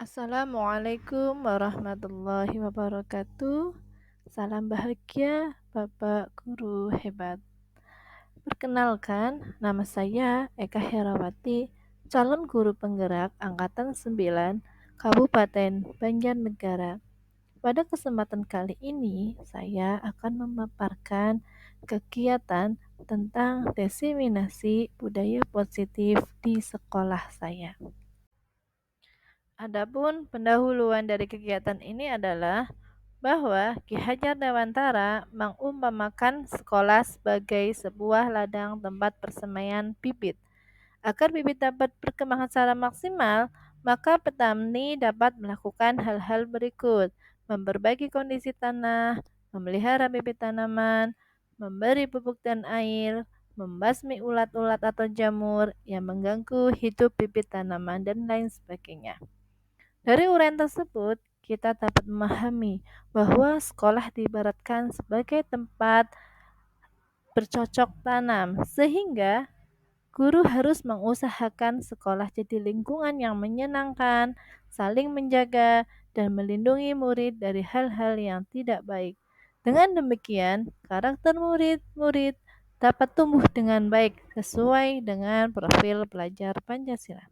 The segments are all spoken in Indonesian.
Assalamualaikum warahmatullahi wabarakatuh. Salam bahagia Bapak Guru hebat. Perkenalkan, nama saya Eka Herawati, calon guru penggerak Angkatan 9, Kabupaten Banjarnegara. Pada kesempatan kali ini, saya akan memaparkan kegiatan tentang diseminasi budaya positif di sekolah saya. Adapun pendahuluan dari kegiatan ini adalah bahwa Ki Hajar Dewantara mengumpamakan sekolah sebagai sebuah ladang tempat persemaian bibit. Agar bibit dapat berkembang secara maksimal, maka petani dapat melakukan hal-hal berikut: memperbaiki kondisi tanah, memelihara bibit tanaman, memberi pupuk dan air, membasmi ulat-ulat atau jamur yang mengganggu hidup bibit tanaman, dan lain sebagainya. Dari uraian tersebut, kita dapat memahami bahwa sekolah diibaratkan sebagai tempat bercocok tanam, sehingga guru harus mengusahakan sekolah jadi lingkungan yang menyenangkan, saling menjaga, dan melindungi murid dari hal-hal yang tidak baik. Dengan demikian, karakter murid-murid dapat tumbuh dengan baik sesuai dengan profil pelajar Pancasila.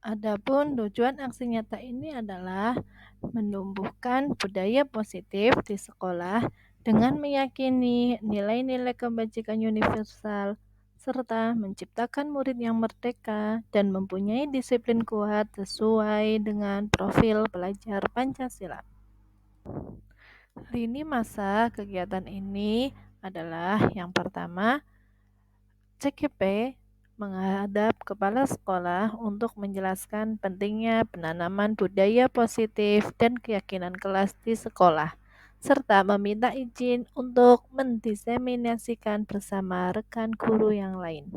Adapun tujuan aksi nyata ini adalah menumbuhkan budaya positif di sekolah dengan meyakini nilai-nilai kebajikan universal serta menciptakan murid yang merdeka dan mempunyai disiplin kuat sesuai dengan profil pelajar Pancasila. Lini masa kegiatan ini adalah yang pertama, CKP menghadap kepala sekolah untuk menjelaskan pentingnya penanaman budaya positif dan keyakinan kelas di sekolah, serta meminta izin untuk mendiseminasikan bersama rekan guru yang lain.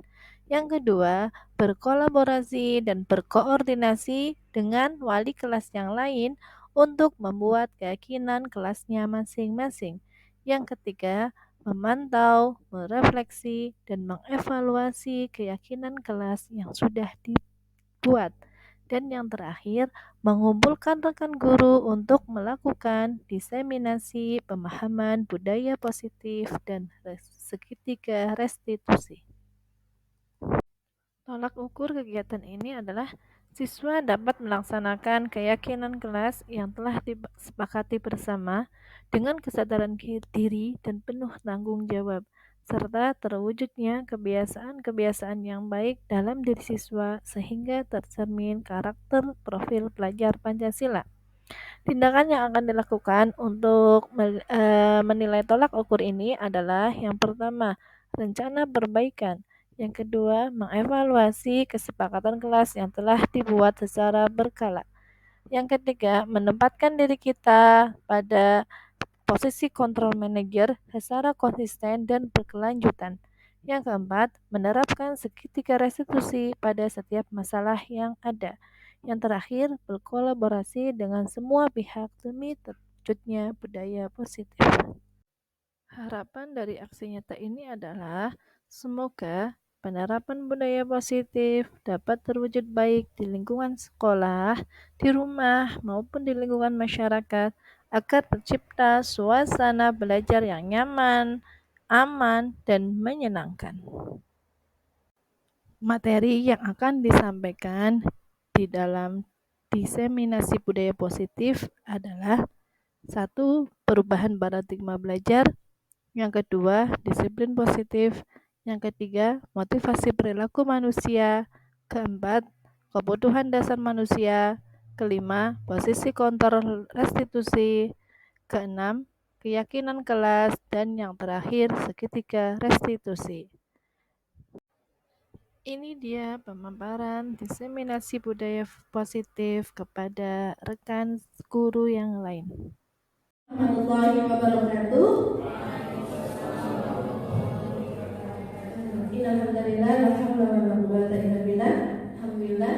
Yang kedua, berkolaborasi dan berkoordinasi dengan wali kelas yang lain untuk membuat keyakinan kelasnya masing-masing. Yang ketiga, memantau, merefleksi, dan mengevaluasi keyakinan kelas yang sudah dibuat. Dan yang terakhir, mengumpulkan rekan guru untuk melakukan diseminasi pemahaman budaya positif dan segitiga restitusi. Tolak ukur kegiatan ini adalah siswa dapat melaksanakan keyakinan kelas yang telah disepakati bersama dengan kesadaran diri dan penuh tanggung jawab, serta terwujudnya kebiasaan-kebiasaan yang baik dalam diri siswa sehingga tercermin karakter profil pelajar Pancasila. Tindakan yang akan dilakukan untuk menilai tolak ukur ini adalah yang pertama, rencana perbaikan. Yang kedua, mengevaluasi kesepakatan kelas yang telah dibuat secara berkala. Yang ketiga, menempatkan diri kita pada posisi kontrol manajer secara konsisten dan berkelanjutan. Yang keempat, menerapkan segitiga restitusi pada setiap masalah yang ada. Yang terakhir, berkolaborasi dengan semua pihak demi terwujudnya budaya positif. Harapan dari aksi nyata ini adalah semoga penerapan budaya positif dapat terwujud baik di lingkungan sekolah, di rumah, maupun di lingkungan masyarakat agar tercipta suasana belajar yang nyaman, aman, dan menyenangkan. Materi yang akan disampaikan di dalam diseminasi budaya positif adalah: 1. Perubahan paradigma belajar. Yang kedua, disiplin positif. Yang ketiga, motivasi perilaku manusia. Keempat, kebutuhan dasar manusia. Kelima, posisi kontrol restitusi. Keenam, keyakinan kelas. Dan yang terakhir, segitiga restitusi. Ini dia pemaparan diseminasi budaya positif kepada rekan guru yang lain. Warahmatullahi wabarakatuh. Alhamdulillah, alhamdulillah,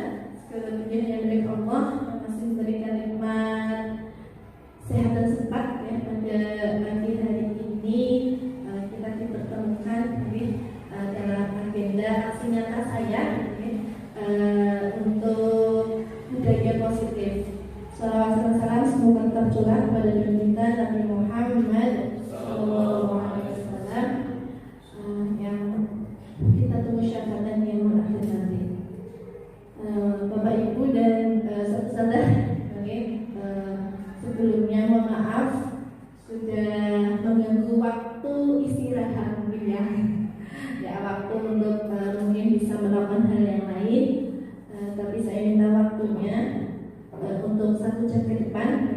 segala puji yang dari Allah yang masih memberikan nikmat sehat dan sempat ya pada pagi hari ini kita dipertemukan dalam agenda aksi nyata saya untuk budaya positif Salawat serta salam semoga tercurah kepada junjungan Nabi Muhammad SAW yang kita tunggu syafaatnya yang akhir nanti. Bapak Ibu dan saudara, sebelumnya mohon maaf sudah mengganggu waktu istirahat ya. Waktu untuk mungkin bisa melakukan hal yang lain, tapi saya minta waktunya untuk 1 jam ke depan.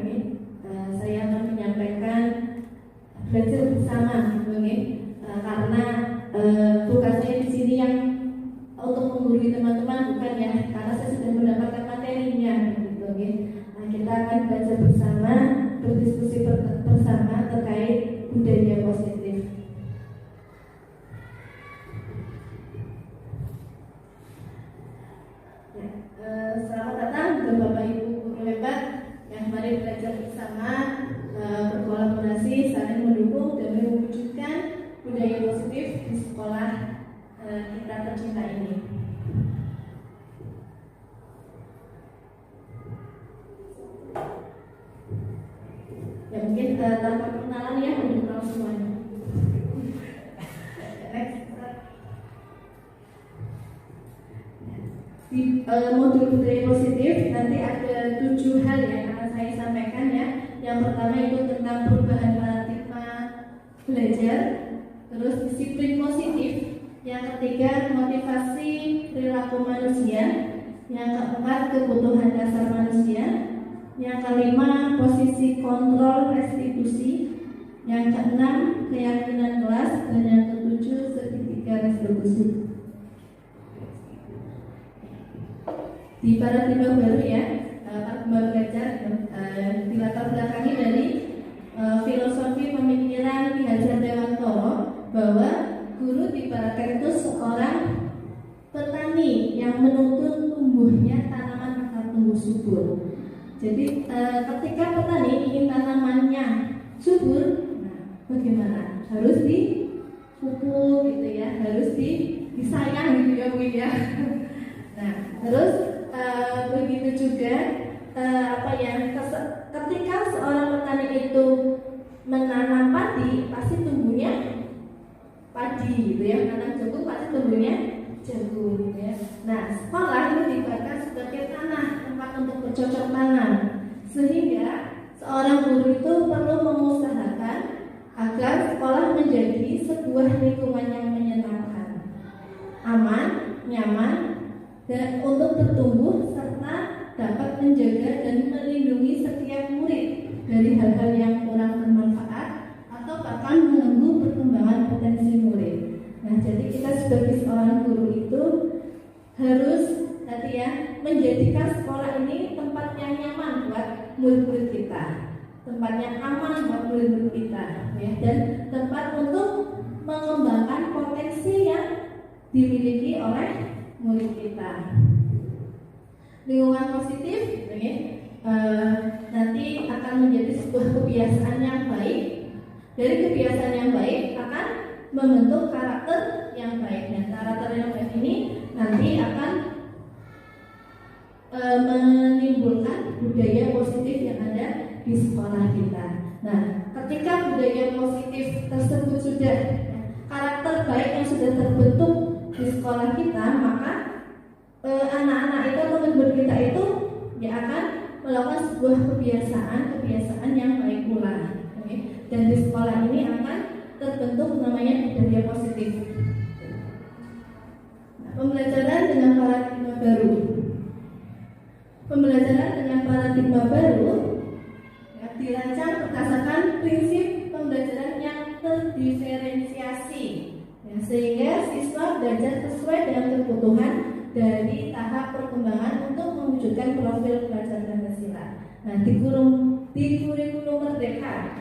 Saya akan menyampaikan belajar bersama, karena tugas saya di sini yang untuk menggurui teman-teman bukan ya, karena saya sudah mendapatkan materinya, gitu. Nah, kita akan belajar bersama, berdiskusi bersama terkait budaya positif. Selamat datang ke Bapak Ibu guru hebat yang mari belajar bersama, berkolaborasi, saling mendukung dan mewujudkan budaya positif di sekolah kita tercinta ini. Ya mungkin tanpa perkenalan ya untuk kamu semuanya. Di modul budaya positif nanti ada 7 hal yang akan saya sampaikan ya. Yang pertama itu tentang perubahan paradigma belajar, terus disiplin positif, yang ketiga motivasi perilaku manusia, yang keempat kebutuhan dasar manusia, yang kelima posisi kontrol restitusi, yang keenam keyakinan kelas, dan yang ketujuh segitiga restitusi. Di paradigma baru ya, paradigma belajar dilatar belakangi dari filosofi pemikiran Ki Hajar Dewantoro bahwa guru diibaratkan itu seorang petani yang menuntun tumbuhnya tanaman agar tumbuh subur. Jadi ketika petani ingin tanamannya subur, bagaimana? Harus dipupuk gitu ya, harus disayang gitu ya Bu ya. Nah, terus begitu juga ketika seorang petani itu menanam padi, pasti tumbuhnya padi gitu ya, menanam jagung pasti tumbuhnya jagung gitu ya. Nah, sekolah itu diibaratkan sebagai tanah, tempat untuk bercocok tanam, sehingga seorang guru itu perlu mengusahakan agar sekolah menjadi sebuah lingkungan yang menyenangkan, aman, nyaman, dan untuk bertumbuh serta dapat menjaga dan melindungi setiap murid dari hal-hal yang kurang bermanfaat atau bahkan mengganggu perkembangan potensi murid. Nah, jadi kita sebagai seorang guru itu harus tadi ya menjadikan sekolah ini tempat yang nyaman buat murid-murid kita, tempat yang aman buat murid-murid kita, ya, dan tempat untuk mengembangkan potensi yang dimiliki oleh murid kita. Lingkungan positif nanti akan menjadi sebuah kebiasaan yang baik. Dari kebiasaan yang baik akan membentuk karakter yang baik. Dan karakter yang baik ini nanti akan menimbulkan budaya positif yang ada di sekolah kita. Nah, ketika budaya positif tersebut sudah, karakter baik yang sudah terbentuk di sekolah kita, maka anak-anak itu atau murid kita itu ya akan melakukan sebuah kebiasaan yang baik pula. Dan di sekolah ini akan terbentuk namanya budaya positif. Nah, pembelajaran dengan paradigma baru. Pembelajaran dengan paradigma baru ya, dirancang berdasarkan prinsip pembelajaran yang terdiferensiasi. Ya, sehingga siswa belajar sesuai dengan kebutuhan dari tahap perkembangan untuk mewujudkan profil belajar Pancasila. Nah, di kurikulum Merdeka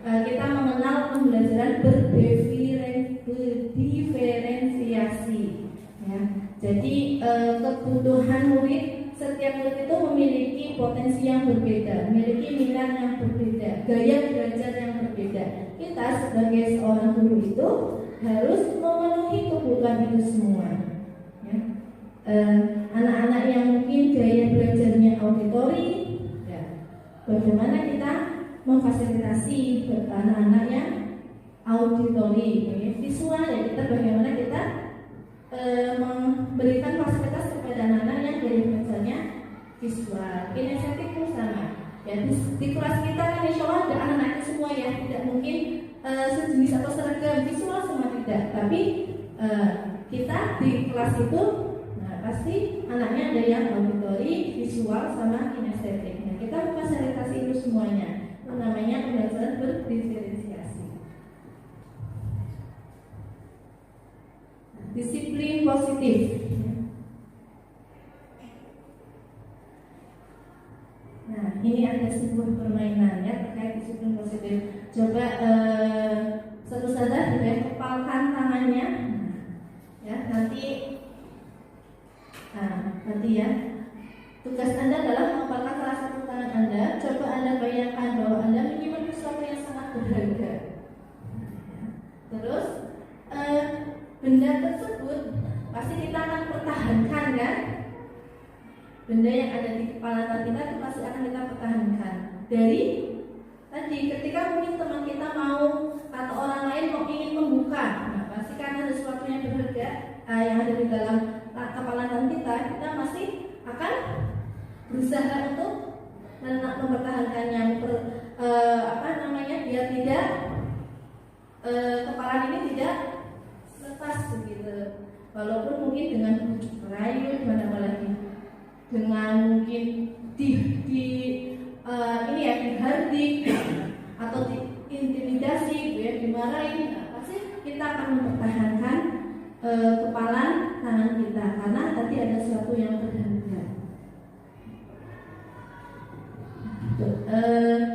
kita mengenal pembelajaran berdiferensiasi. Ya. Jadi kebutuhan murid, setiap murid itu memiliki potensi yang berbeda, memiliki minat yang berbeda, gaya belajar yang berbeda. Kita sebagai seorang guru itu harus memenuhi kebutuhan itu semua. Anak-anak yang mungkin gaya belajarnya auditori, ya, bagaimana kita memfasilitasi anak-anak yang auditori, visual ya, kita bagaimana kita memberikan fasilitas kepada anak-anak yang dari misalnya visual, kinestetik pun sama. Ya, di kelas kita kan insya Allah ada anak-anak semua ya, tidak mungkin sejenis atau seragam visual semua tidak, tapi kita di kelas itu pasti anaknya ada yang auditori, visual, sama kinestetik. Nah, kita memfasilitasi itu semuanya. Itu namanya pembelajaran berdiferensiasi. Disiplin positif. Nah, ini ada sebuah permainan ya terkait disiplin positif. Coba satu saja ya, kepalkan tangannya. Ya, nanti ya. Tugas Anda adalah mengepalkan salah satu tangan Anda. Coba Anda bayangkan bahwa Anda menyimpan sesuatu yang sangat berharga. Terus benda tersebut pasti kita akan pertahankan kan? Benda yang ada di kepala kita itu pasti akan kita pertahankan. Dari tadi ketika mungkin teman kita mau atau orang lain mau ingin membuka, nah pasti karena ada sesuatu yang berharga yang ada di dalam kepala kita masih akan berusaha untuk mempertahankannya, biar tidak kepala ini tidak lepas begitu. Walaupun mungkin dengan rayu apalagi dengan mungkin dihardik atau diintimidasi, dimarahin, pasti kita akan mempertahankan kepala tangan kita karena tadi ada sesuatu yang berharga.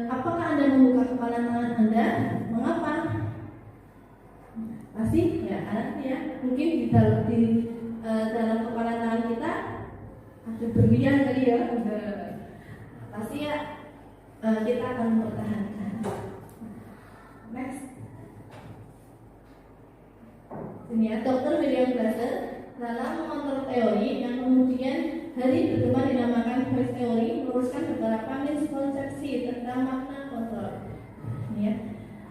Apakah Anda membuka kepala tangan Anda? Mengapa? Pasti ya, karena ya mungkin di dalam kepala tangan kita ada berlian kali ya. Pasti ya kita akan mempertahankan. Next. Ini ya, Dr. William Glasser dalam mengontrol teori yang kemudian hari berkembang dinamakan voice theory, meluruskan beberapa miskonsepsi tentang makna kontrol. Ini ya.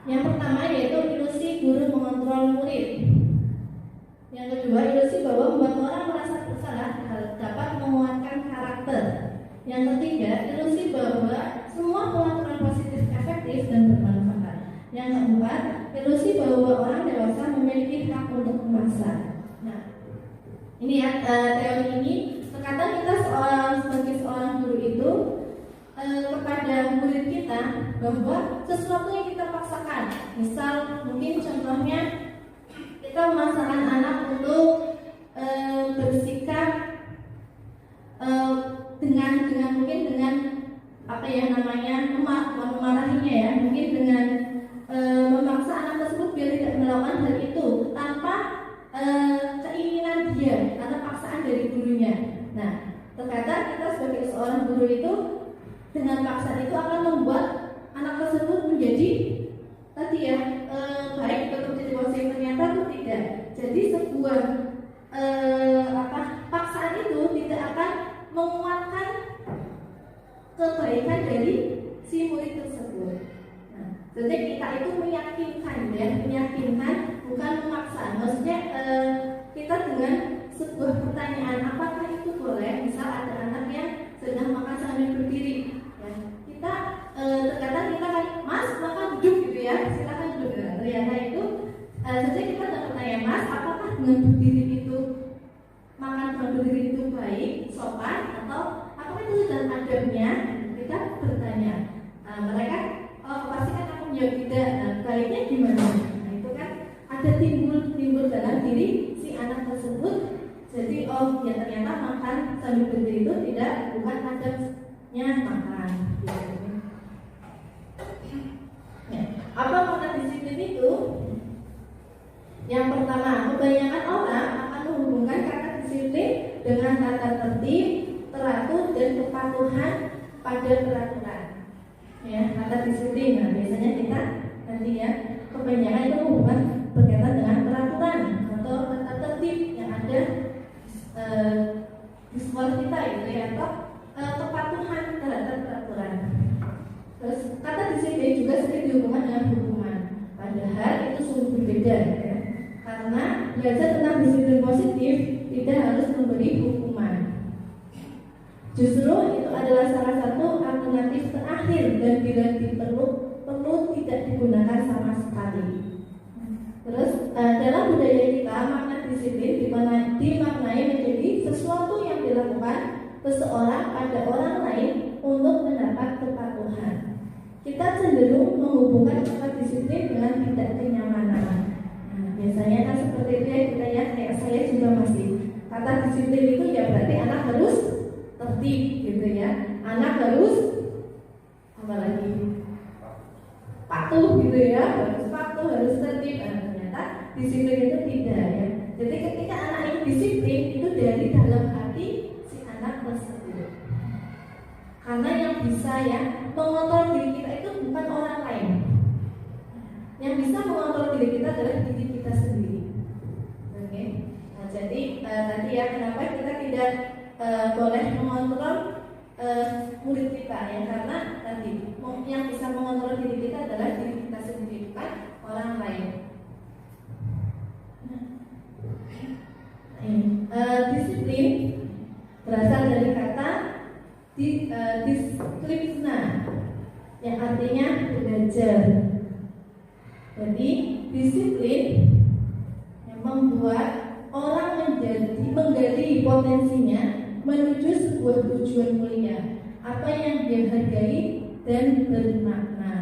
Yang pertama yaitu ilusi guru mengontrol murid. Yang kedua, ilusi bahwa membuat orang merasa bersalah dapat menguatkan karakter. Yang ketiga, ilusi bahwa semua pengaturan positif efektif dan bermanfaat. Yang keempat, ilusi bahwa orang dewasa memiliki hak untuk memaksa. Nah, ini ya, teori ini terkadang kita sebagai seorang guru itu kepada murid kita bahwa sesuatu yang kita paksakan, misal mungkin contohnya kita memaksakan anak untuk bersikap dengan mungkin dengan memarahinya ya, mungkin dengan memaksa anak tersebut biar tidak melakukan hal itu tanpa keinginan dia atau paksaan dari gurunya. Nah, terkadang kita sebagai seorang guru itu dengan paksaan itu akan membuat anak tersebut menjadi tadi ya baik atau menjadi wasit, ternyata itu tidak. Jadi sebuah paksaan itu tidak akan menguatkan kebaikan dari si murid tersebut. Nah, jadi kita itu meyakinkan bukan memaksa. Maksudnya kita dengan sebuah pertanyaan apakah itu boleh, misal ada anak yang sedang makan sambil berdiri, ya, kita terkadang kita kan mas makan duduk gitu ya, silakan duduk. Ternyata itu jadi kita ada pertanyaan, mas apakah dengan berdiri itu makan dengan berdiri itu baik, sopan, atau apakah itu sudah adabnya? Kita bertanya. Mereka pasti kan akan menjawab tidak. Nah, baiknya gimana? Nah, itu kan ada timbul dalam diri si anak tersebut. Jadi ya ternyata makan sambil berdiri itu bukan adabnya makan. Ya. Apa makna disiplin itu? Yang pertama, kebanyakan orang akan menghubungkan kata disiplin dengan tata tertib, teratur, dan kepatuhan pada peraturan. Ya, kata disiplin. Nah, biasanya kita nanti ya kebanyakan itu hubungan berkaitan dengan peraturan atau tata tertib yang ada di sekolah kita itu ya, atau kepatuhan terhadap peraturan. dihubungkan dengan hukuman. Padahal itu sungguh berbeda ya. Karena belajar tentang disiplin positif tidak harus memberi hukuman. Justru itu adalah salah satu alternatif terakhir dan bila perlu tidak digunakan sama sekali. Terus dalam budaya kita makna disiplin dimaknai menjadi sesuatu yang dilakukan seseorang pada orang lain untuk mendapat kepatuhan. Kita cenderung menghubungkan kata disiplin dengan tidak kenyamanan. Nah, biasanya kan seperti itu ya kita ya, kayak saya juga masih kata disiplin itu ya berarti anak harus tertib gitu ya, anak harus apalagi patuh gitu ya, harus patuh, harus tertib. Nah, ternyata disiplin itu tidak ya. Jadi ketika anak ini disiplin itu dari dalam hati si anak tersebut. Karena yang bisa ya mengontrol diri kita itu bukan orang lain. Yang bisa mengontrol diri kita adalah diri kita sendiri. Oke. Nah, jadi tadi ya kenapa kita tidak boleh mengontrol murid kita ya, karena tadi yang bisa mengontrol diri kita adalah diri kita sendiri, bukan orang lain. Disiplin berasal dari kata disklipsna yang artinya belajar. Jadi disiplin yang membuat orang menggali potensinya menuju sebuah tujuan mulia, apa yang dia hargai dan bermakna.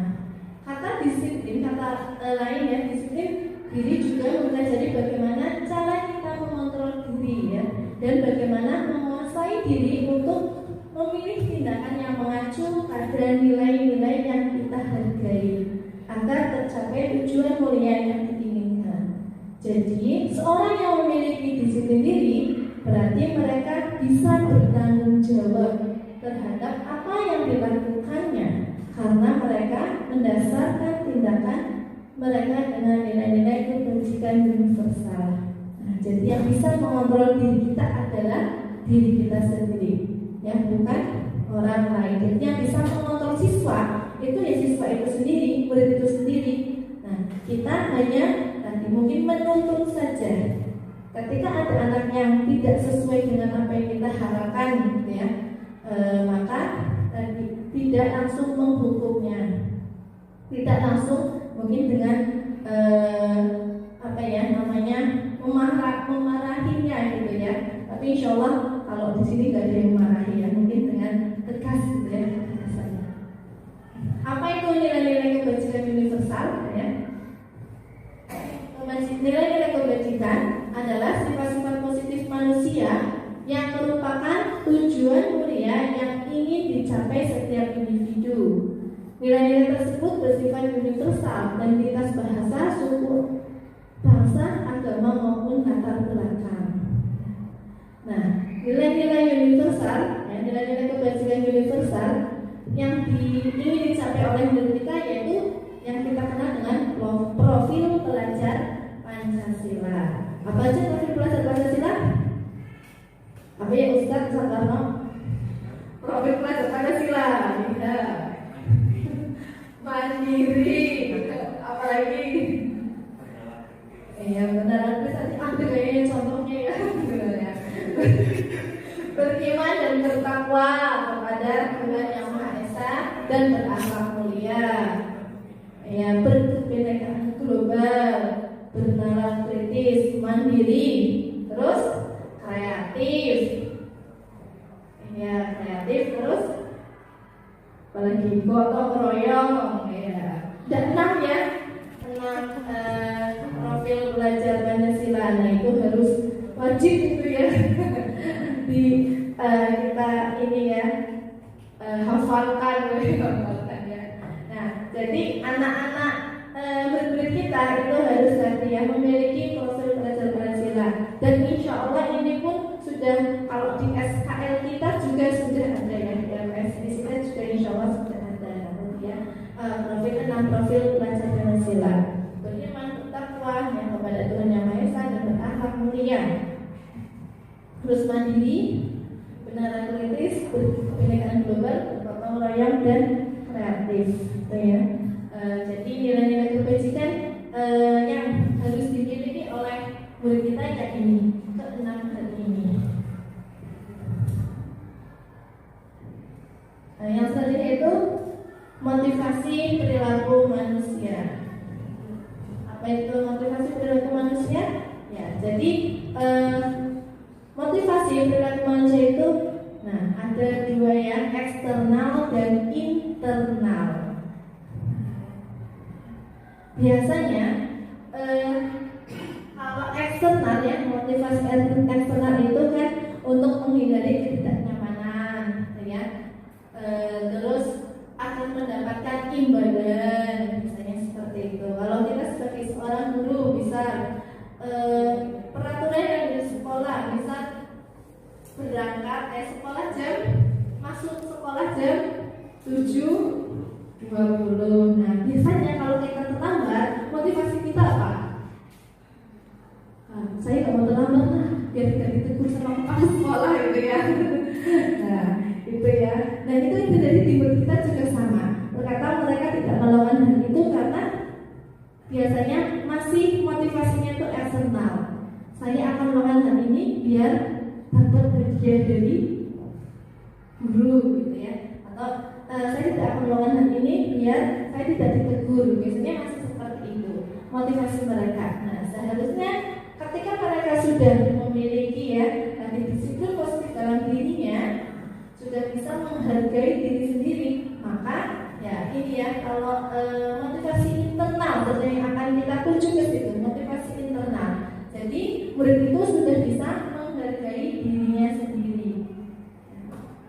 Kata disiplin, kata lain ya, disiplin diri juga mempelajari bagaimana cara kita mengontrol diri ya, dan bagaimana menguasai diri untuk memilih tindakan yang mengacu pada nilai-nilai yang kita hargai agar tercapai tujuan mulia yang diinginkan. Jadi, seorang yang memiliki disiplin diri berarti mereka bisa bertanggung jawab terhadap apa yang dilakukannya karena mereka mendasarkan tindakan mereka dengan nilai-nilai kebajikan universal. Nah, jadi yang bisa mengontrol diri kita adalah diri kita sendiri, ya, bukan orang lain. Jadi yang bisa mengontrol siswa itu ya siswa itu sendiri, murid itu sendiri. Nah, kita hanya nanti mungkin menuntun saja. Ketika ada anak yang tidak sesuai dengan apa yang kita harapkan, gitu ya, maka tidak langsung menghukumnya, tidak langsung mungkin dengan apa ya namanya memarahinya gitu ya. Tapi insya Allah kalau di sini nggak ada yang memarahi ya, mungkin dengan tegas gitu ya, tegasannya. Apa itu nilai-nilai kebajikan universal ya? Nilai-nilai kebajikan adalah sifat-sifat positif manusia yang merupakan tujuan mulia yang ingin dicapai setiap individu. Nilai-nilai tersebut bersifat universal dan lintas bahasa, suku, bangsa, agama maupun latar belakang. Nah, nilai-nilai universal, ya, nilai-nilai kebajikan universal yang ingin dicapai oleh murid kita yaitu yang kita kenal dengan profil pelajar Pancasila. Apa aja profil pelajar Pancasila? Apa ya Ustaz Sakarno? Profil pelajar Pancasila, ya. Mandiri, apalagi? Iya benar, tadi ada kayaknya contohnya ya. Beriman dan bertakwa kepada Tuhan Yang Maha Esa dan berakhlak mulia. Ya, berkebinekaan global, bernalar kritis, mandiri, terus kreatif. Ya, kreatif terus apalagi gotong royong ya. Dan 6 ya. 6 profil belajar Pancasila. Nah, itu harus wajib itu ya. Di kita ini ya hafalkan ya. Nah, jadi anak-anak murid kita itu harus nanti ya memiliki profil belajar Pancasila. Dan insya Allah ini pun sudah, kalau di SKL kita juga sudah ada ya, di LPSI kita juga insya Allah sudah ada ya, profil belajar Pancasila. Beriman, bertakwa yang kepada Tuhan Yang Maha Esa dan berakhlak mulia. Terus mandiri, benar kritis, berkebinekaan global, bergotong royong dan kreatif, gitu ya. Jadi motivasi perilaku manusia. Apa itu motivasi perilaku manusia? Ya, jadi motivasi perilaku manusia itu, nah ada dua ya, eksternal dan internal. Biasanya kalau eksternal ya, motivasi eksternal itu kan untuk menghindari ketidaknyamanan, ya. Terus akan mendapatkan imbalan, misalnya seperti itu. Kalau kita sebagai seorang guru bisa peraturan yang di sekolah bisa berangkat sekolah jam, masuk sekolah jam 7.20. Nah, biasanya kalau kita terlambat, motivasi kita apa? Saya nggak mau terlambat lah, biar tidak ditegur sama kepala sekolah gitu ya. Nah, itu ya. Nah, itu yang terjadi di murid kita juga sama. Terkadang mereka tidak melakukan hal itu karena biasanya masih motivasinya itu eksternal. Saya akan melakukan hal ini biar dapat hadiah dari guru gitu ya. Atau saya tidak akan melakukan hal ini biar saya tidak ditegur. Biasanya masih seperti itu motivasi mereka. Nah, seharusnya ketika mereka sudah memiliki ya disiplin positif dalam dirinya, sudah bisa menghargai diri sendiri, maka ya ini ya, kalau motivasi internal tentunya yang akan kita tuju ke situ, motivasi internal. Jadi murid itu sudah bisa menghargai dirinya sendiri.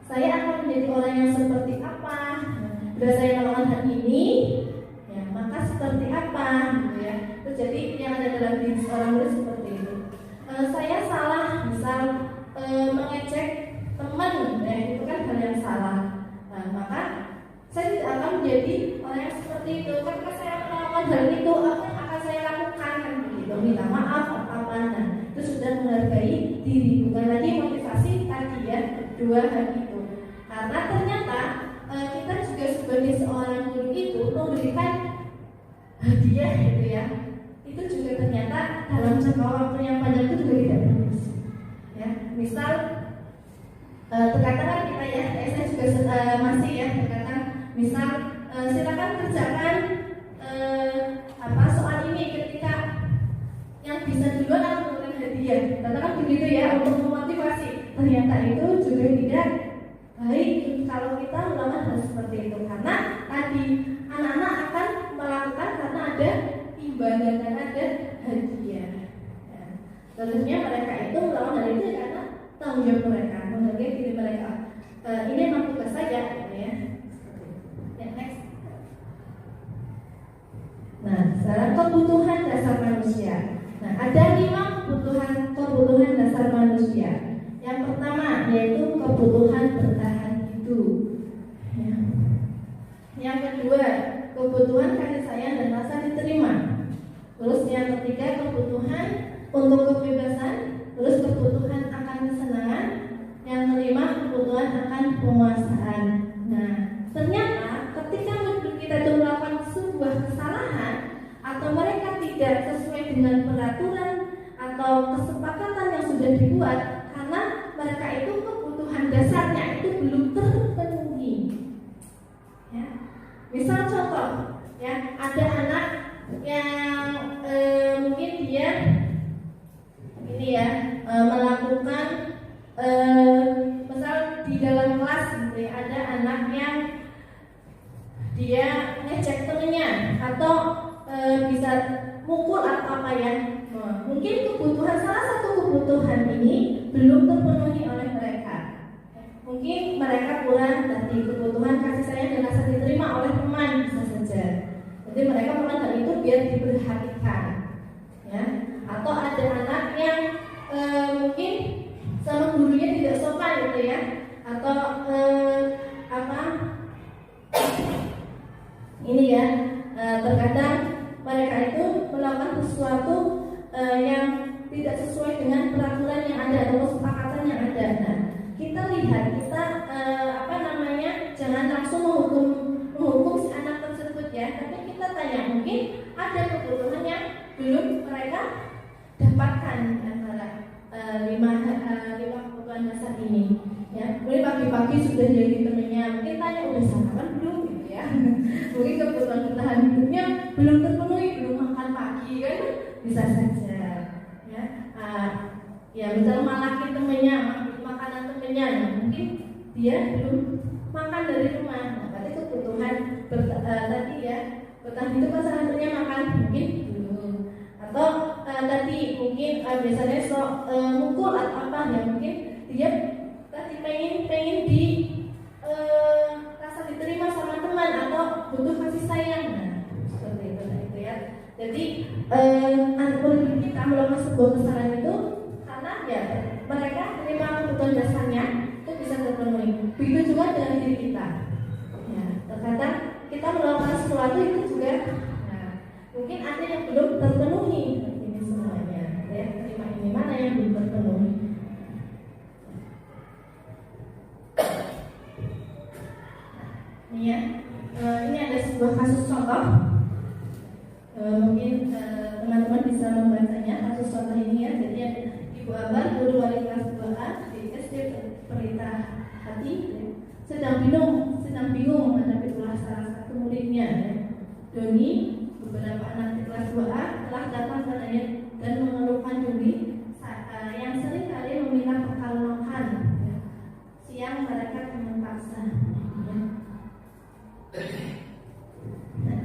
Saya akan menjadi orang yang seperti apa? Bila saya melakukan hal ini, ya maka seperti apa? Gitu ya. Terus jadi yang ada dalam diri seorang murid seperti itu. Saya salah, misal mengejek teman, ya itu kan hal yang salah. Nah, maka saya tidak akan menjadi orang yang seperti itu. Ketika saya melakukan hal itu, apa yang akan saya lakukan? Kan begitu, minta maaf apa nah, itu sudah menghargai diri, bukan lagi motivasi tadi ya, dua hal itu. Karena ternyata kita juga sebagai seorang guru itu memberikan hadiah gitu ya. Itu juga ternyata dalam jangka waktu yang panjang itu juga tidak bagus. Ya, misal terkadang kan kita ya, saya juga masih ya terkadang, misal silakan kerjakan soal ini, ketika yang bisa duluan akan memberikan hadiah. Katakan begitu ya, untuk memotivasi. Ternyata itu juga tidak baik kalau kita melakukan hal seperti itu, karena tadi anak-anak akan melakukan karena ada imbalan dan ada hadiah. Nah, tentunya mereka itu melakukan hal itu karena tanggung jawab mereka, menghargai diri mereka. Ini memang tugas saja, ya. Ya, next. Nah, sekarang kebutuhan dasar manusia. Nah, ada 5 kebutuhan dasar manusia. Yang pertama yaitu kebutuhan bertahan hidup. Ya. Yang kedua, kebutuhan kasih sayang dan rasa diterima. Terus yang ketiga, kebutuhan untuk kebebasan. Terus kebutuhan akan kesenangan. Yang kelima, kebutuhan akan penguasaan. Nah, ternyata ketika kita itu melakukan sebuah kesalahan atau mereka tidak sesuai dengan peraturan atau kesepakatan yang sudah dibuat, karena mereka itu kebutuhan dasarnya itu belum terpenuhi. Ya. Misal contoh, ya ada anak yang mungkin dia ini ya melakukan misal di dalam kelas gitu ya, ada anak yang dia ngecek temennya atau bisa mukul atau apa ya. Mungkin kebutuhan, salah satu kebutuhan ini belum terpenuhi oleh mereka. Mungkin mereka kurang tadi kebutuhan kasih sayang dan rasa diterima oleh teman, bisa saja. Jadi mereka melakukan hal itu biar diperhatikan, ya. Atau ada anak yang mungkin sama gurunya tidak sopan gitu ya, atau ini ya, terkadang mereka itu melakukan sesuatu yang tidak sesuai dengan peraturan yang ada atau kesepakatan yang ada. Nah, kita lihat, kita jangan langsung menghukum si anak tersebut ya, tapi kita tanya, mungkin ada kebutuhan yang belum mereka dapatkan antara lima kebutuhan dasar ini. Ya, mulai pagi-pagi sudah jadi temennya, mungkin tanya udah sarapan belum gitu ya. belum terpenuhi, belum makan pagi kan, bisa saja ya. Ya misalnya malakin temennya, makanan temennya, nah, mungkin dia belum makan dari rumah. Nah, berarti kebutuhan tadi ya, bertahan itu pasangan temennya makan mungkin belum. Atau tadi mungkin biasanya mukul atau apa ya, mungkin dia tadi pengen di rasa diterima sama teman atau butuh kasih sayang. Nah, seperti itu, nah, itu ya. Jadi anak murid kita melakukan sebuah kesalahan itu karena ya mereka terima kebutuhan dasarnya itu bisa terpenuhi. Begitu juga dengan diri kita. Ya, terkadang kita melakukan sesuatu itu juga, nah, mungkin ada yang belum terpenuhi. Ini semuanya, ya, terima ini mana yang belum terpenuhi. Ini ya, ini ada sebuah kasus contoh. Mungkin teman-teman bisa membacanya kasus contoh ini ya. Jadi Ibu Abah, guru wali kelas 2A di SD Pelita Hati, ya, sedang bingung menghadapi ulah salah satu muridnya, ya. Doni. Beberapa anak di kelas 2A telah datang padanya dan mengeluhkan Doni yang sering kali meminta bekal makan, ya. Siang mereka dengan paksa, ya.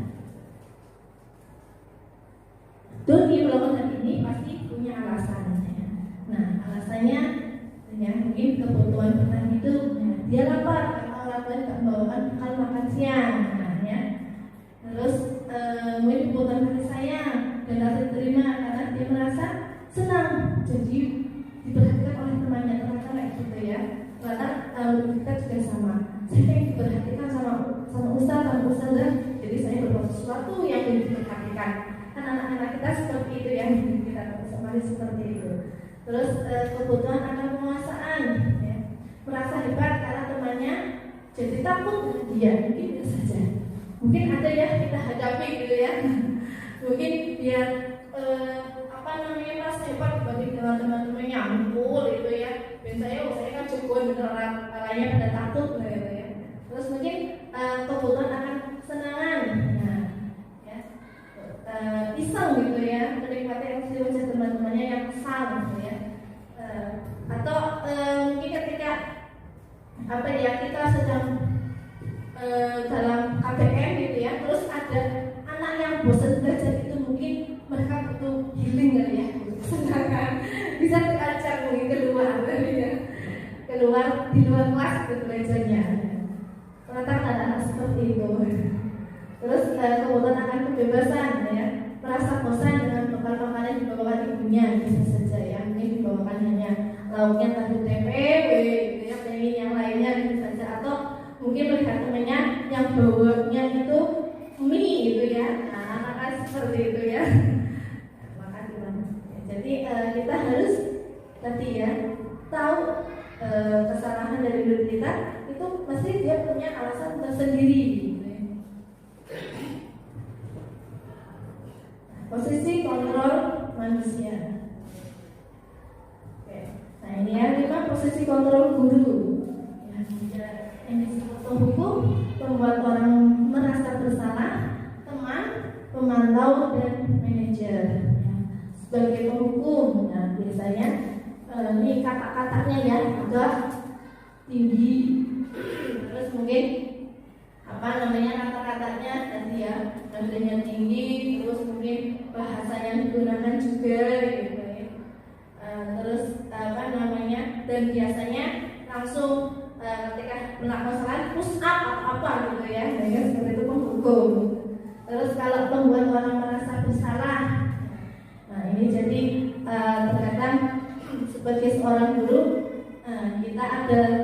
Doni melakukan hal ini pasti punya alasan, ya. Nah, alasannya ya mungkin kebutuhan bertahan hidup, ya. Dia lapar karena orang tua tidak membawakan bekal makan siang, nah, ya. Terus mungkin kebutuhan kasih sayang dan rasa terima karena dia merasa senang jadi diperhatikan oleh temannya, ternyata kayak gitu ya. Ternyata kita juga sama. Saya pengen diperhatikan sama ustaz, sama ustazah, jadi saya berbuat sesuatu yang diperhatikan. Kan anak-anak kita seperti itu ya, kita sama seperti itu. Terus kebutuhan akan penguasaan, ya. Merasa hebat karena temannya jadi takut dengan dia, mungkin itu saja. Mungkin ada ya kita hadapi gitu ya. Mungkin biar merasa hebat dibanding dengan teman-temannya, mukul itu ya. Biasanya saya kan cukup beneran, lainnya pada takut gitu ya. Terus mungkin kebutuhan akan kesenangan, nah, ya. Iseng gitu ya, menikmati emosi wajah teman-temannya yang kesal gitu ya. Atau mungkin ketika kita sedang dalam KBM gitu ya, terus ada anak yang bosan belajar, itu mungkin mereka butuh healing kali ya, sedangkan bisa diajak mungkin keluar di luar kelas gitu belajarnya. Ternyata anak-anak seperti itu. Terus kebutuhan akan kebebasan, ya, merasa bosan dengan bekal makanan yang dibawakan ibunya, bisa saja ya, mungkin dibawakan hanya lauknya tahu tempe gitu ya, pengen yang lainnya bisa saja. Atau mungkin melihat temannya yang bawanya itu mie gitu ya, nah, anak-anak seperti itu ya. Maka gimana? Jadi kita harus tadi ya tahu kesalahan dari diri kita itu mesti dia punya alasan tersendiri gitu ya. Posisi kontrol manusia. Oke. Nah ini ya, 5 posisi kontrol guru. Ya, yang disebut penghukum, pembuat orang merasa bersalah, teman, pemantau, dan manajer. Ya. Sebagai penghukum, nah biasanya ini kata-katanya ya agak tinggi, terus mungkin kata-katanya tadi ya nadanya tinggi, terus mungkin bahasa yang digunakan juga gitu ya. Terus dan biasanya langsung ketika melakukan kesalahan push up atau apa gitu ya, seperti itu penghukum. Terus kalau membuat orang merasa bersalah, nah ini jadi terkadang sebagai seorang guru, kita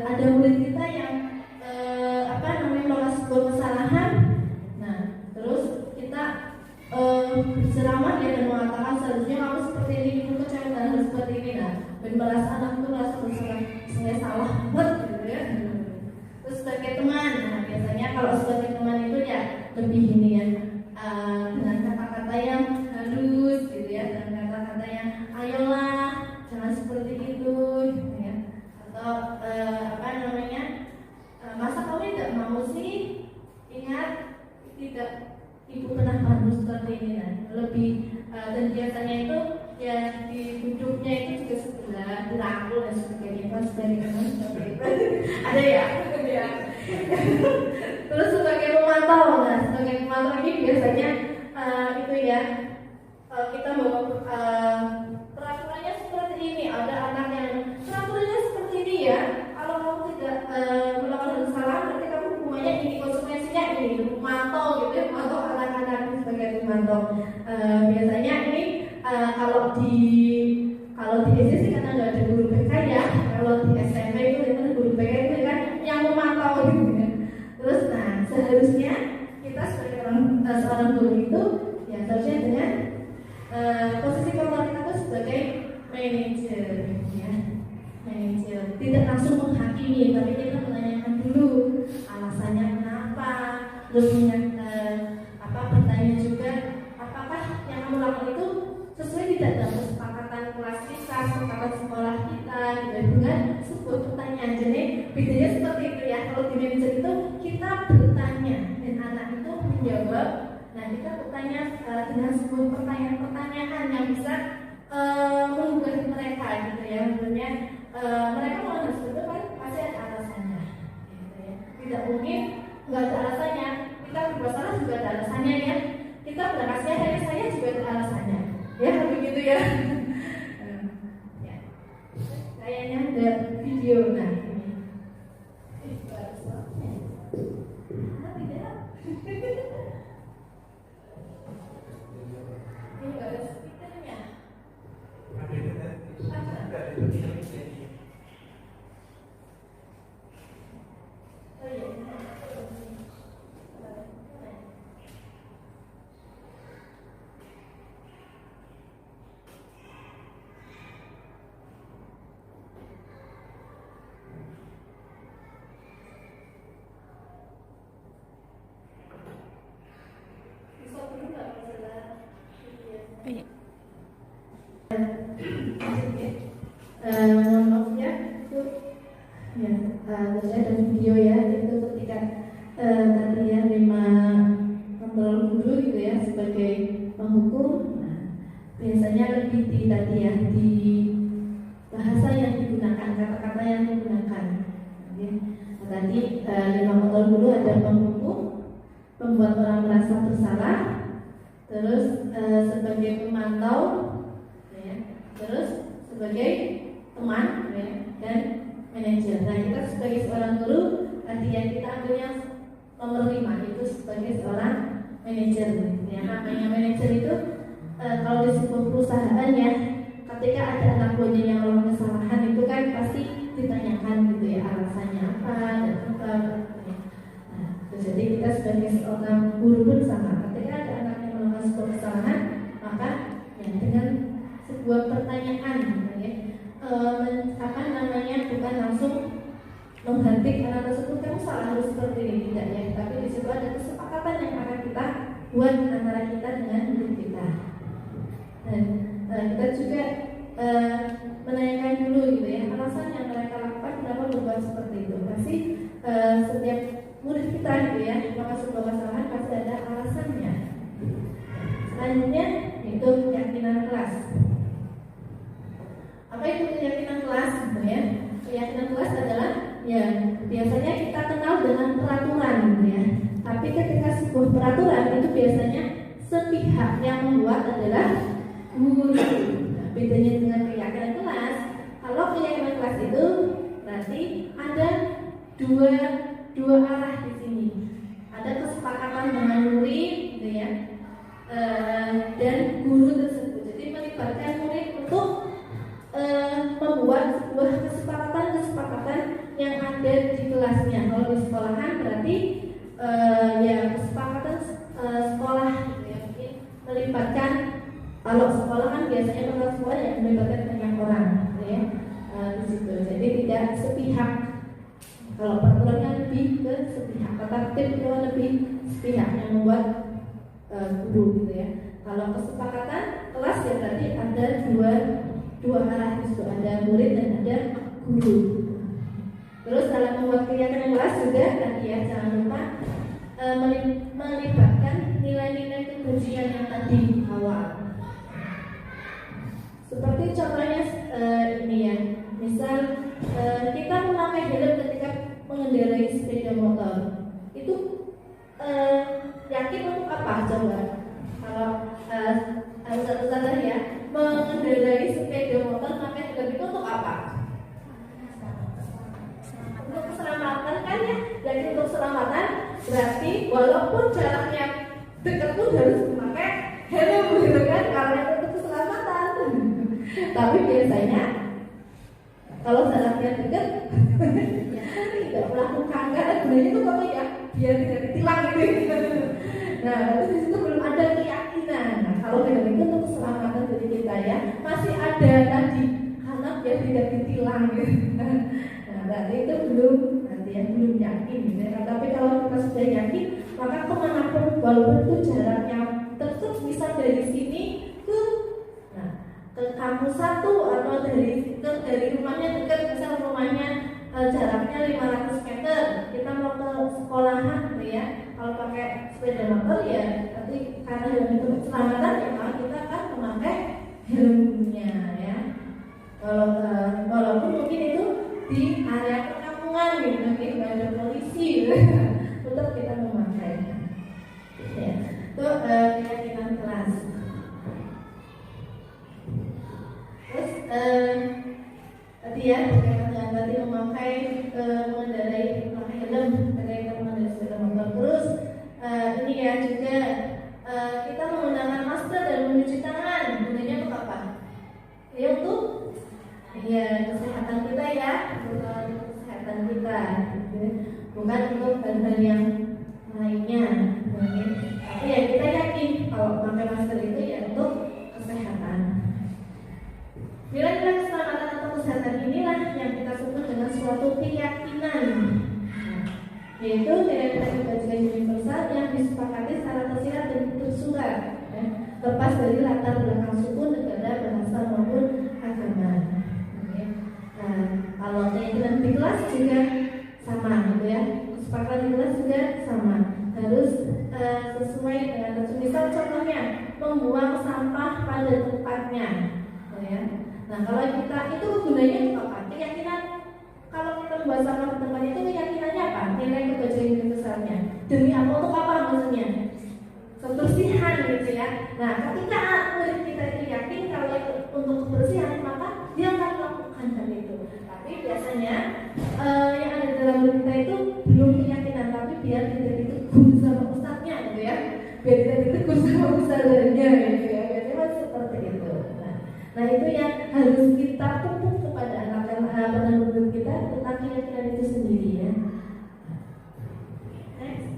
ada murid kita yang melakukan sebuah kesalahan. Nah, terus kita berceramah dia dan mengatakan seharusnya kamu seperti ini, kamu kecewa harus seperti ini. Nah, dan merasa anak itu merasa bersalah, saya salah banget gitu ya. Terus sebagai teman, nah biasanya kalau sebagai teman itu ya lebih ini ya, dengan kata-kata yang halus gitu ya, dan kata-kata yang ayolah jangan seperti itu gitu ya. Atau masa kamu tidak mau sih, ingat tidak ibu pernah bantu seperti ini kan, lebih dan biasanya itu ya di duduknya itu juga sebelah dirangkul dan sebagainya kan sebagainya seperti itu ada ya, ya. Terus sebagai pemantau, nah sebagai pemantau ini biasanya itu ya kita bawa peraturannya seperti ini, ada anak yang peraturannya seperti ini ya, kalau kamu tidak melakukan kesalahan berarti kamu hukumannya ini, konsekuensinya ini, memantau gitu ya, memantau anak-anak sebagai pemantau. Biasanya ini kalau di SD sih karena nggak ada guru BK ya, kalau di SMP itu memang guru BK itu kan yang memantau gitu ya. Terus nah seharusnya kita sebagai seorang guru itu ya seharusnya dengan posisi formal kita itu sebagai manajer ya, manajer tidak langsung menghakimi tapi kita menanyakan dulu alasannya kenapa, terus bertanya juga apakah yang kamu lakukan itu sesuai tidak dengan kesepakatan kelas kita, kesepakatan sekolah kita gitu, dengan sebuah pertanyaan. Jadi bedanya seperti itu ya, kalau di manajer itu kita bertanya dan anak itu menjawab. Nah kita bertanya dengan sebuah pertanyaan yang bisa menggugah mereka gitu ya, maksudnya mereka mau sesuatu kan pasti ada alasannya gitu ya. Tidak mungkin nggak ada alasannya, kita berbuat salah juga ada alasannya ya, kita berhasil dari saya juga ada alasannya ya, begitu ya. Ya. Kayaknya ada video nah ini. Ini nggak ada speakernya. Oh iya. Maaf ya, itu ya terus ada video ya, itu ketika tadi ya 5 kontrol guru gitu ya sebagai penghukum. Nah, biasanya lebih di tadi ya di bahasa yang digunakan, kata-kata yang digunakan. Nah, tadi 5 kontrol guru ada penghukum, membuat orang merasa bersalah, terus sebagai pemantau, ya, terus sebagai teman ya, dan manajer. Nah kita sebagai seorang guru tadi yang kita ambilnya nomor 5 itu sebagai seorang manajer ya. Namanya manajer itu kalau di sebuah perusahaan ya, ketika ada anak buahnya yang melakukan kesalahan itu kan pasti ditanyakan gitu ya alasannya apa dan apa ya. Nah, jadi kita sebagai seorang guru pun sama, ketika ada anak yang melakukan sebuah kesalahan maka ya dengan sebuah pertanyaan ya, bukan langsung mengganti anak tersebut kamu salah harus seperti ini, tidak ya, tapi di situ ada kesepakatan yang akan kita buat antara kita dengan murid kita. Dan kita juga menanyakan dulu gitu ya alasan yang mereka lakukan kenapa berbuat seperti itu. Pasti setiap murid kita gitu ya melakukan sebuah kesalahan pasti ada alasannya. Selanjutnya itu keyakinan kelas. Apa itu keyakinan kelas gitu ya? Keyakinan kelas adalah ya biasanya kita kenal dengan peraturan gitu ya. Tapi ketika sebuah peraturan itu biasanya sepihak yang membuat adalah guru. Nah, bedanya dengan keyakinan kelas, kalau keyakinan kelas itu berarti ada dua arah di sini. Ada kesepakatan dengan murid gitu ya. Dan guru tersebut. Jadi melibatkan murid untuk membuat sebuah kesepakatan yang ada di kelasnya. Kalau di sekolahan berarti ya kesepakatan sekolah gitu ya. Mungkin melibatkan, kalau sekolah kan biasanya kalau sekolah yang melibatkan banyak orang gitu ya, di situ. Jadi tidak sepihak. Kalau peraturan kan lebih ke sepihak, tertib itu lebih sepihak yang membuat guru gitu ya. Kalau kesepakatan kelas ya berarti ada dua arah di situ, ada murid dan ada guru. Terus dalam membuat kegiatan kelas juga tadi ya jangan lupa melibatkan nilai-nilai kebencian yang tadi awal. Seperti contohnya ini ya, misal kita memakai helm ketika mengendarai sepeda motor, itu yakin untuk apa coba? Kalau ustaz ya, mengendarai sepeda motor pakai helm itu untuk apa? Untuk keselamatan kan ya, jadi untuk keselamatan berarti walaupun jaraknya dekat pun harus memakai helm gitu kan, karena itu untuk keselamatan. Tapi biasanya kalau jaraknya dekat tidak melakukan, karena gunanya itu apa ya, biar tidak ditilang gitu. Nah, itu di situ belum ada keyakinan. Nah, kalau helm itu untuk keselamatan dari kita ya, masih ada tadi karena biar tidak ditilang gitu. Nah, berarti itu belum yakin gitu ya. Tapi kalau kita sudah yakin, maka kemanapun walaupun itu jaraknya tetap bisa dari sini ke kampus satu atau dari rumahnya dekat, misal rumahnya jaraknya 500 meter, kita mau ke sekolahan gitu ya. Kalau pakai sepeda motor ya, tapi karena helm itu keselamatan ya, maka kita akan memakai helmnya ya. Walaupun mungkin itu di area perkampungan gitu, mungkin nggak ada polisi gitu, tetap kita memakai. Ya, itu keyakinan kelas. Terus tadi ya berkaitan dengan tadi mengendarai helm ketika mengendarai sepeda motor. Terus ini ya juga kita menggunakan masker dan mencuci tangan, gunanya untuk apa? Ya untuk kesehatan kita ya, untuk kesehatan kita, gitu. Bukan untuk hal-hal yang lainnya. Tapi ya kita yakin kalau pakai masker itu ya untuk kesehatan. Nilai-nilai keselamatan atau kesehatan inilah yang kita sebut dengan suatu keyakinan, yaitu nilai-nilai kebajikan universal yang disepakati secara tersirat dan tersurat, lepas dari latar belakang suku, negara, bahasa maupun agama. Nah, kalau keyakinan di kelas juga sama, gitu ya. Kesepakatan di kelas juga sama, harus sesuai dengan tersebut. Misal contohnya membuang sampah pada tempatnya, ya. Nah, kalau kita itu gunanya apa? Keyakinan kalau kita membuat sampah di tempat itu keyakinannya apa? Nilai kebajikan universalnya. Demi apa? Untuk apa maksudnya? Kebersihan gitu ya. Nah, ketika murid kita itu yakin kalau itu untuk kebersihan, maka dia akan melakukan hal itu. Tapi biasanya yang ada dalam murid kita itu belum keyakinan, tapi biar tidak ditegur sama ustadznya gitu ya. Biar tidak ditegur sama ustadznya gitu ya. Biasanya seperti itu. Nah, itu yang harus kita pupuk kepada anak-anak murid kita tentang keyakinan itu sendiri ya. Next.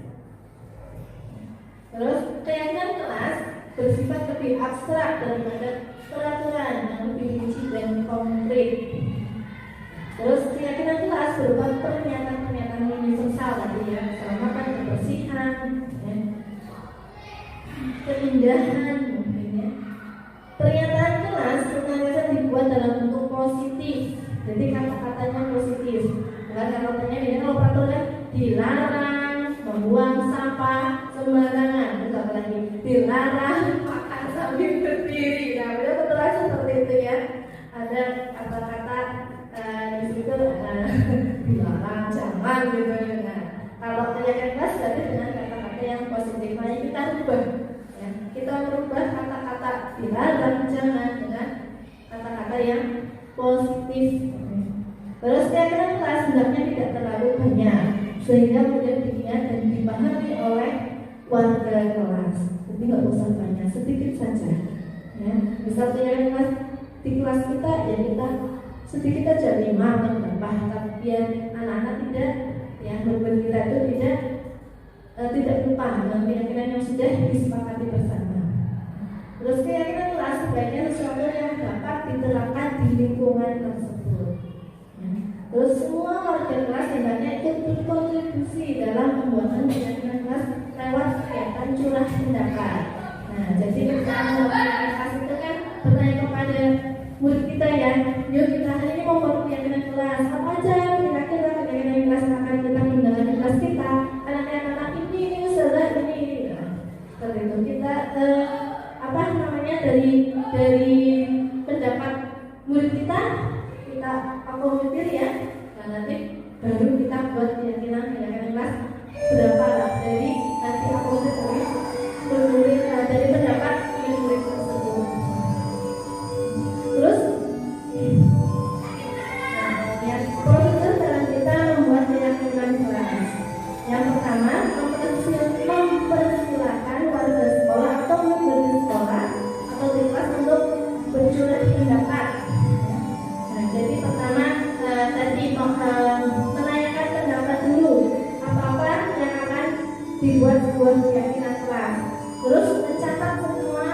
Terus keyakinan kelas bersifat lebih abstrak daripada peraturan yang lebih rinci dan konkret. Terus keyakinan kelas berupa pernyataan-pernyataan universal tadi ya, keselamatan, kebersihan, ya, keindahan mungkin ya. Pernyataan kelas senantiasa dibuat dalam bentuk positif, jadi kata-katanya positif. Bukan kata-katanya ini kalau peraturan dilarang membuang sampah sembarangan, itu apa lagi? Dilarang makan sambil berdiri. Nah, beliau kebetulan seperti itu ya. Ada kata-kata di situ dilarang, jangan gitu. Nah, kalau keyakinan kelas berarti dengan kata-kata yang positif. Nah, kita rubah. Ya, kita merubah kata-kata dilarang, jangan dengan kata-kata yang positif. Terus keyakinan kelas hendaknya tidak terlalu banyak, sehingga mudah diingat dan dipahami oleh warga kelas. Jadi nggak usah banyak, sedikit saja. Ya, misal keyakinan kelas di kelas kita ya kita sedikit aja 5 atau berapa, tapi biar anak-anak tidak ya beban kita itu tidak lupa dengan keyakinan yang sudah disepakati bersama. Terus keyakinan kelas sebaiknya sesuatu yang dapat diterapkan di lingkungan tersebut. Ya. Terus semua warga kelas hendaknya ikut berkontribusi dalam pembuatan keyakinan kelas lewat kegiatan curah pendapat. Nah, jadi ketika membuat kelas itu kan bertanya kepada murid kita ya, yuk kita hari ini mau membuat keyakinan kelas apa aja, kira-kira keyakinan kelas akan kita gunakan di kelas kita. Anak-anak ini dari pendapat murid kita akomodir ya. Nah, nanti baru kita buat keyakinan kelas berapa lah dari nanti akomodir dari pendapat murid tersebut. Terus prosedur dalam kita membuat keyakinan kelas. Yang pertama, mempersilahkan warga sekolah atau murid sekolah atau di kelas untuk bercurah pendapat. Nah, jadi pertama tadi menanyakan pendapat dulu apa-apa yang akan dibuat sebuah keyakinan kelas. Terus mencatat semua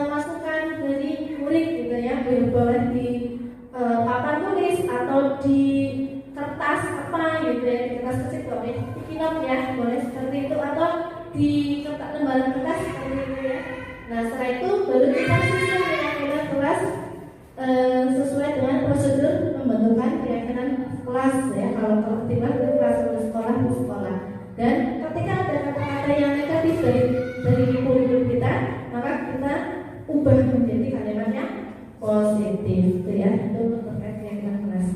masukan dari murid gitu ya, boleh di papan tulis atau di kertas apa gitu ya, di kertas kecil boleh dikinap ya, boleh seperti itu atau di kertas lembaran kertas seperti itu ya. Nah, setelah itu baru kita susun keyakinan kelas sesuai dengan prosedur pembentukan keyakinan kelas ya. Kalau tertiba di kelas di sekolah. Dan ketika ada kata-kata yang negatif dari kurikulum kita, maka kita ubah menjadi kalimat yang positif gitu ya. Itu untuk terkait keyakinan kelas.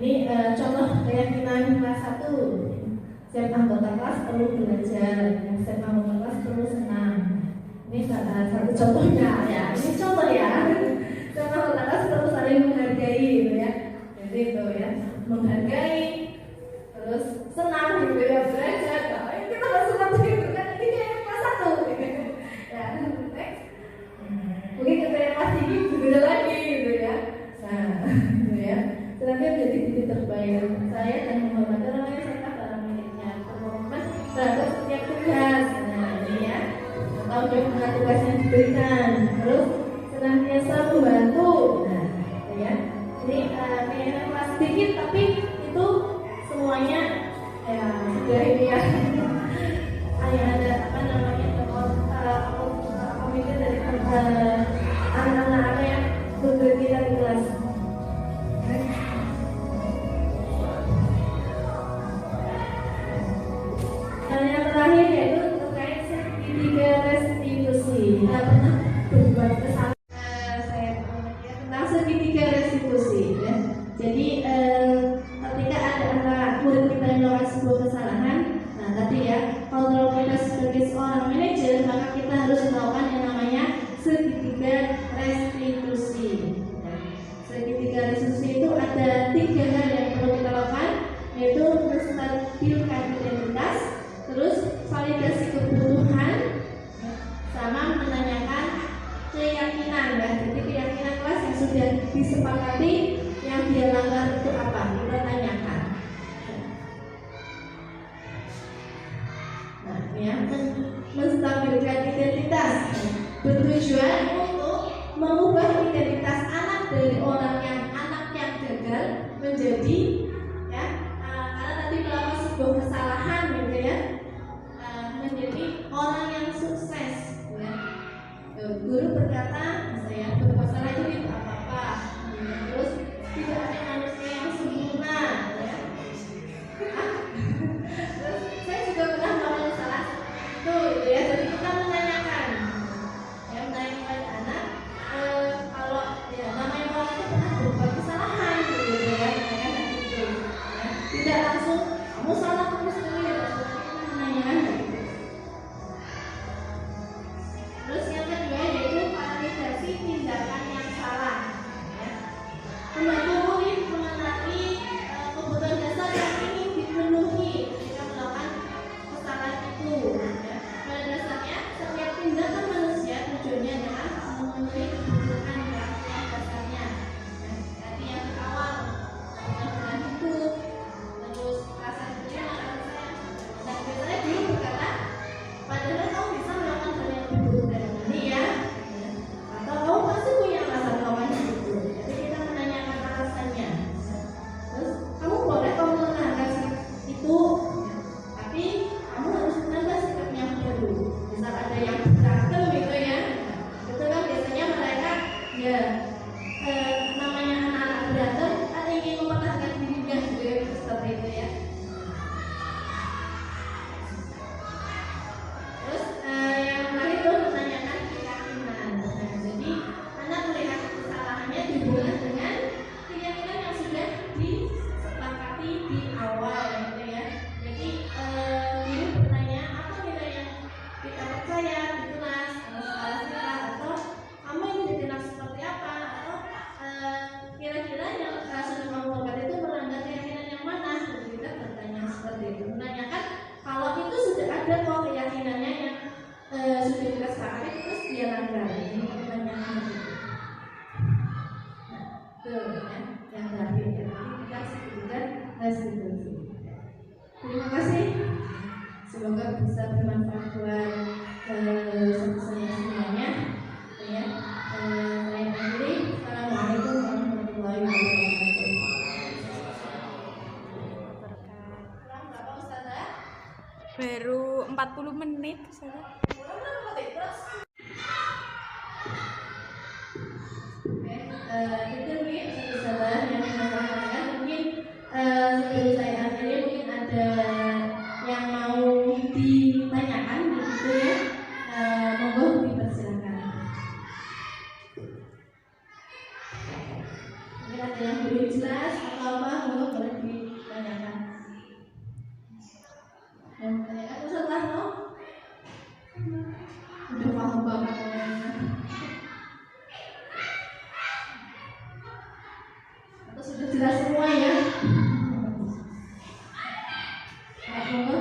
Ini contoh keyakinan kelas 1. Setiap anggota kelas perlu belajar, setiap anggota kelas perlu senang. Ini satu contohnya ya. Ini contoh ya. Setiap anggota kelas perlu saling menghargai gitu ya. Jadi itu ya, menghargai, terus senang gitu ya, belajar. Nah, kita nggak suka gitu kan? Ini kayak kelas 1 gitu. Ya, next. Mungkin kita yang kelas tinggi berbeda lagi gitu ya. Nah, gitu ya. Selanjutnya menjadi titik terbaik saya dan menghormati orang lain serta barang miliknya. Berkomitmen terhadap setiap tugas. Nah, ini ya. Tahu jawab dengan tugas yang diberikan. Terus senantiasa membantu. Nah, gitu ya. Ini kayaknya kelas sedikit tapi itu semuanya ya sudah ini ya. Ada apa namanya komite dari anak-anak apa ya guru kita di kelas. Dan yang terakhir yaitu terkait segitiga restitusi. Kita pernah berbuat kesalahan saya tentang segitiga restitusi ya. Jadi ketika ada anak murid kita yang melakukan sebuah kesalahan, nah tadi ya, kalau kita sebagai seorang manajer maka kita harus melakukan yang namanya segitiga restitusi. Segitiga restitusi itu ada 3 hal yang perlu kita lakukan, yaitu menstabilkan identitas, terus validasi kebutuhan, sama menanyakan keyakinan ya. Jadi keyakinan kelas yang sudah disepakati yang dia langgar itu apa, kita tanyakan. Nah, ya, menstabilkan identitas bertujuan untuk mengubah identitas anak dari anak yang gagal menjadi ya, karena tadi melakukan sebuah kesalahan gitu ya, menjadi orang yang sukses ya. Guru berkata saya berbuat salah itu tidak apa-apa ya. Terus tidak ada manusia yang sempurna ya. Terus saya juga pernah melakukan salah itu gitu ya. Jadi kita menanyakan ya, menanyakan anak kalau ya namanya orang itu pernah berbuat kesalahan gitu ya, menanyakan itu ya. Tidak langsung kamu salah terus ya, menanyakan gitu. Terus yang kedua yaitu validasi tindakan yang salah ya. Membantu murid mengenali kebutuhan dasar yang ingin dipenuhi ketika melakukan kesalahan itu ya. Pada dasarnya setiap tindakan manusia tujuannya adalah memenuhi kebutuhan yang dasarnya ya. Tadi yang awal kebutuhan hidup, terus rasa terima, rasa sayang Baru 40 menit saya. Itu nih saudara yang saya sampaikan. Mungkin sebelum saya akhiri mungkin ada yang mau ditanyakan begitu ya. Monggo dipersilakan. Mungkin ada yang belum jelas atau apa, monggo boleh ditanyakan. Yang bertanya aku setelah no, udah paham banget ya. Atau sudah jelas semua ya. Monggo.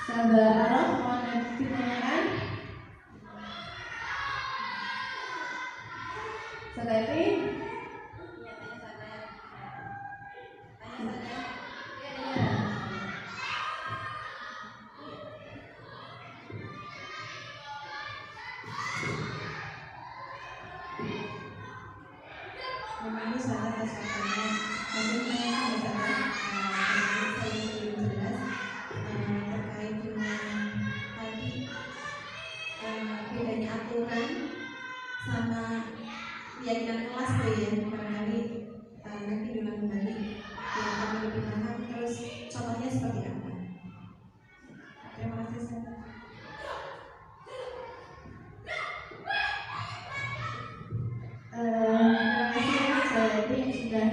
Sahabat Araf mau ditanyakan? Sahabat Evi? Memang saya rasakannya maksudnya misalkan saya belum jelas terkait dengan tadi bedanya aturan sama keyakinan kelas tuh ya, barangkali nanti diulang kembali biar kami lebih paham, terus contohnya seperti apa. Terima kasih saya. Jadi sudah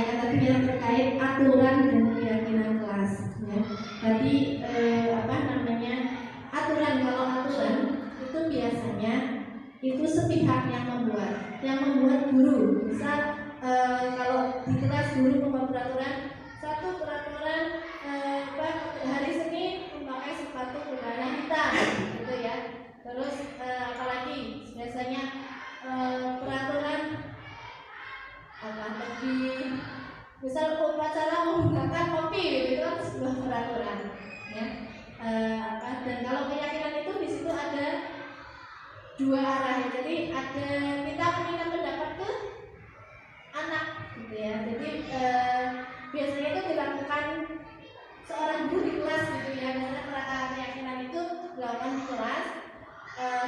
tadi yang terkait aturan dan keyakinan kelas ya. Tadi aturan, kalau aturan itu biasanya itu sepihak yang membuat guru. Misal kalau di kelas guru membuat peraturan, satu peraturan hari Senin memakai sepatu berwarna hitam gitu ya. Terus apalagi biasanya peraturan misal upacara menggunakan kopi itu kan sebuah peraturan ya. Dan kalau keyakinan itu di situ ada dua arah ya. Jadi ada kita memberikan pendapat ke anak gitu ya. Jadi biasanya itu dilakukan seorang guru di kelas gitu ya. Biasanya keyakinan itu dilakukan di kelas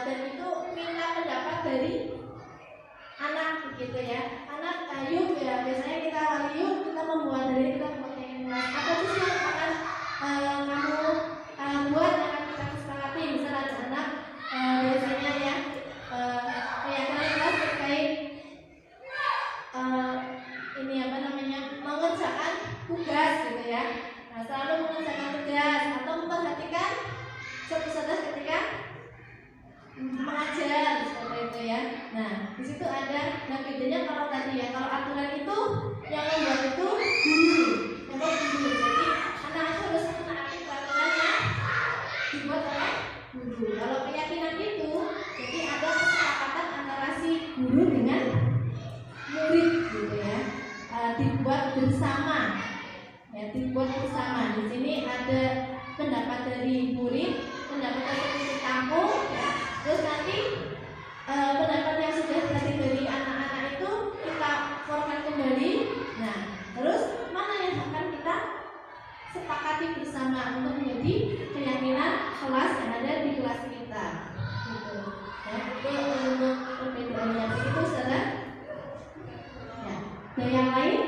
dan itu minta pendapat dari anak begitu ya. Anak yuk ya, biasanya kita awali yuk kita membuat keyakinan apa sih yang akan kamu buat, akan kita kesepakati. Misal ada anak biasanya ya keyakinan kelas terkait mengerjakan tugas gitu ya. Nah, selalu mengerjakan tugas atau memperhatikan satu-satu ketika mengajar seperti itu ya. Nah, di situ ada bedanya kalau tadi ya, kalau aturan itu yang membuat itu guru. Jadi anak itu harus menaati peraturan yang dibuat oleh guru. Kalau keyakinan itu, jadi ada kesepakatan antara si guru dengan murid gitu ya. Dibuat bersama. Ya, dibuat bersama. Di sini ada pendapat dari murid, pendapat dari ditampung ya. Terus nanti pendapat yang sudah tadi dari anak-anak itu kita format kembali. Nah, terus mana yang akan kita sepakati bersama untuk menjadi keyakinan kelas yang ada di kelas kita. Gitu. Ya, itu untuk perbedaannya. Itu saudara. Ya. Dan yang lain?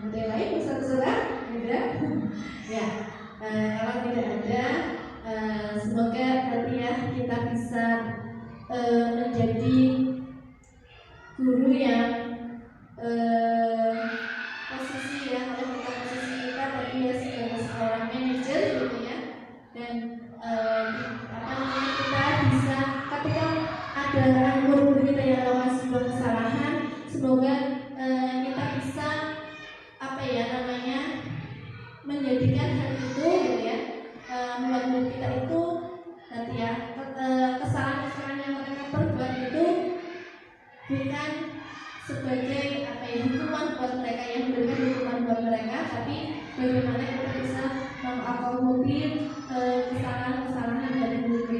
Ada yang lain saudara? Ada? Ya. Kalau tidak ada, semoga nanti ya kita bisa menjadi guru yang posisi ya, kalau kita posisi kita tadi ya sebagai seorang manajer gitu ya. Dan kita bisa ketika ada guru kita yang melakukan sebuah kesalahan, semoga kita bisa menjadikan hal itu gitu ya, membuat guru kita itu nanti ya kesalahan-kesalahan yang mereka perbuat itu bukan sebagai hukuman buat mereka, yang memberikan hukuman buat mereka, tapi bagaimana kita bisa mengakomodir kesalahan-kesalahan dari guru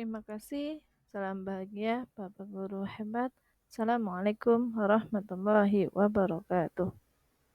Terima kasih. Salam bahagia, Bapak Guru hebat. Assalamualaikum warahmatullahi wabarakatuh.